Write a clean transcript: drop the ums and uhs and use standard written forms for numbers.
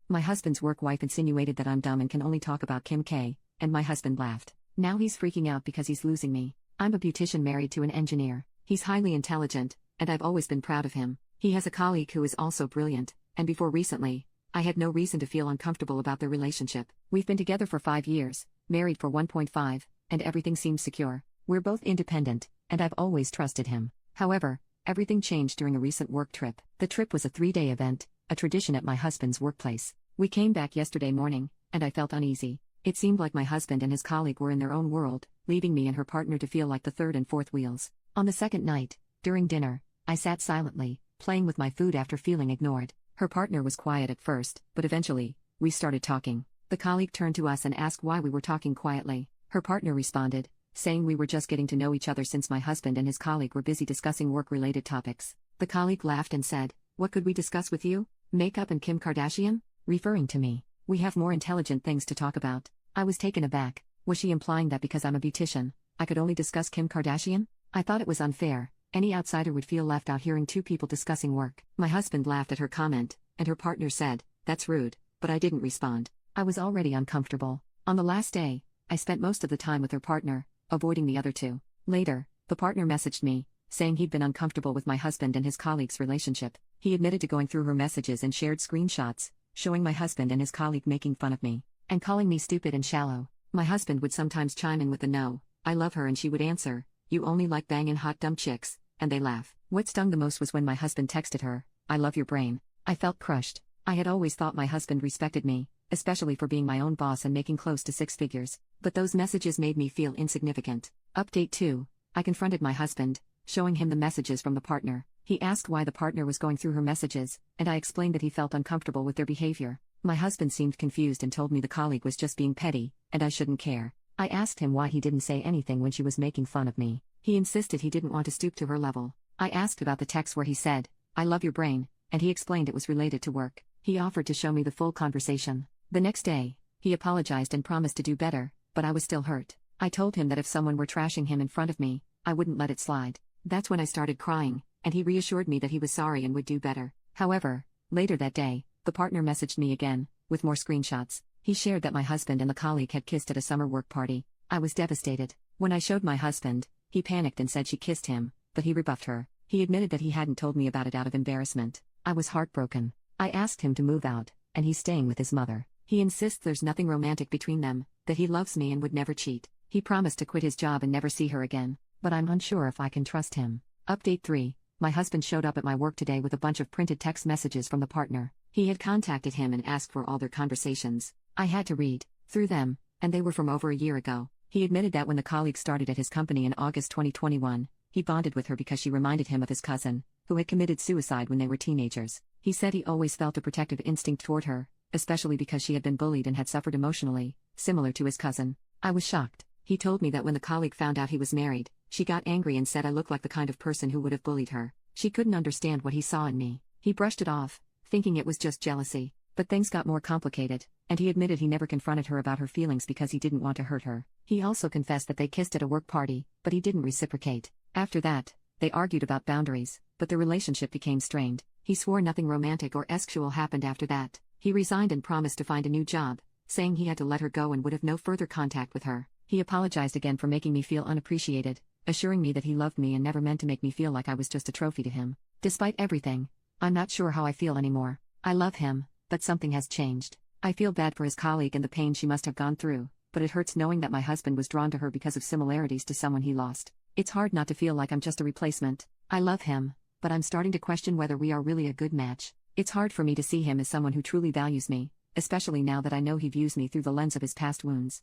My husband's work wife insinuated that I'm dumb and can only talk about Kim K, and my husband laughed. Now he's freaking out because he's losing me. I'm a beautician married to an engineer. He's highly intelligent, and I've always been proud of him. He has a colleague who is also brilliant, and before recently, I had no reason to feel uncomfortable about their relationship. We've been together for 5 years, married for 1.5, and everything seems secure. We're both independent, and I've always trusted him. However, everything changed during a recent work trip. The trip was a 3-day event, a tradition at my husband's workplace. We came back yesterday morning, and I felt uneasy. It seemed like my husband and his colleague were in their own world, leaving me and her partner to feel like the third and fourth wheels. On the second night, during dinner, I sat silently, playing with my food after feeling ignored. Her partner was quiet at first, but eventually, we started talking. The colleague turned to us and asked why we were talking quietly. Her partner responded, saying we were just getting to know each other since my husband and his colleague were busy discussing work-related topics. The colleague laughed and said, "What could we discuss with you? Makeup and Kim Kardashian?" Referring to me. "We have more intelligent things to talk about." I was taken aback. Was she implying that because I'm a beautician, I could only discuss Kim Kardashian? I thought it was unfair. Any outsider would feel left out hearing two people discussing work. My husband laughed at her comment, and her partner said, "That's rude," but I didn't respond. I was already uncomfortable. On the last day, I spent most of the time with her partner, avoiding the other two. Later, the partner messaged me, saying he'd been uncomfortable with my husband and his colleague's relationship. He admitted to going through her messages and shared screenshots, showing my husband and his colleague making fun of me, and calling me stupid and shallow. My husband would sometimes chime in with a "No, I love her," and she would answer, "You only like banging hot dumb chicks," and they laugh. What stung the most was when my husband texted her, "I love your brain." I felt crushed. I had always thought my husband respected me, especially for being my own boss and making close to 6 figures, but those messages made me feel insignificant. Update 2. I confronted my husband, showing him the messages from the partner. He asked why the partner was going through her messages, and I explained that he felt uncomfortable with their behavior. My husband seemed confused and told me the colleague was just being petty, and I shouldn't care. I asked him why he didn't say anything when she was making fun of me. He insisted he didn't want to stoop to her level. I asked about the text where he said, "I love your brain," and he explained it was related to work. He offered to show me the full conversation. The next day, he apologized and promised to do better, but I was still hurt. I told him that if someone were trashing him in front of me, I wouldn't let it slide. That's when I started crying, and he reassured me that he was sorry and would do better. However, later that day, the partner messaged me again, with more screenshots. He shared that my husband and the colleague had kissed at a summer work party. I was devastated. When I showed my husband, he panicked and said she kissed him, but he rebuffed her. He admitted that he hadn't told me about it out of embarrassment. I was heartbroken. I asked him to move out, and he's staying with his mother. He insists there's nothing romantic between them, that he loves me and would never cheat. He promised to quit his job and never see her again, but I'm unsure if I can trust him. Update 3. My husband showed up at my work today with a bunch of printed text messages from the partner. He had contacted him and asked for all their conversations. I had to read through them, and they were from over a year ago. He admitted that when the colleague started at his company in August 2021, he bonded with her because she reminded him of his cousin, who had committed suicide when they were teenagers. He said he always felt a protective instinct toward her, especially because she had been bullied and had suffered emotionally, similar to his cousin. I was shocked. He told me that when the colleague found out he was married, she got angry and said I looked like the kind of person who would have bullied her. She couldn't understand what he saw in me. He brushed it off, thinking it was just jealousy. But things got more complicated, and he admitted he never confronted her about her feelings because he didn't want to hurt her. He also confessed that they kissed at a work party, but he didn't reciprocate. After that, they argued about boundaries, but the relationship became strained. He swore nothing romantic or sexual happened after that. He resigned and promised to find a new job, saying he had to let her go and would have no further contact with her. He apologized again for making me feel unappreciated, assuring me that he loved me and never meant to make me feel like I was just a trophy to him. Despite everything, I'm not sure how I feel anymore. I love him, but something has changed. I feel bad for his colleague and the pain she must have gone through, but it hurts knowing that my husband was drawn to her because of similarities to someone he lost. It's hard not to feel like I'm just a replacement. I love him, but I'm starting to question whether we are really a good match. It's hard for me to see him as someone who truly values me, especially now that I know he views me through the lens of his past wounds.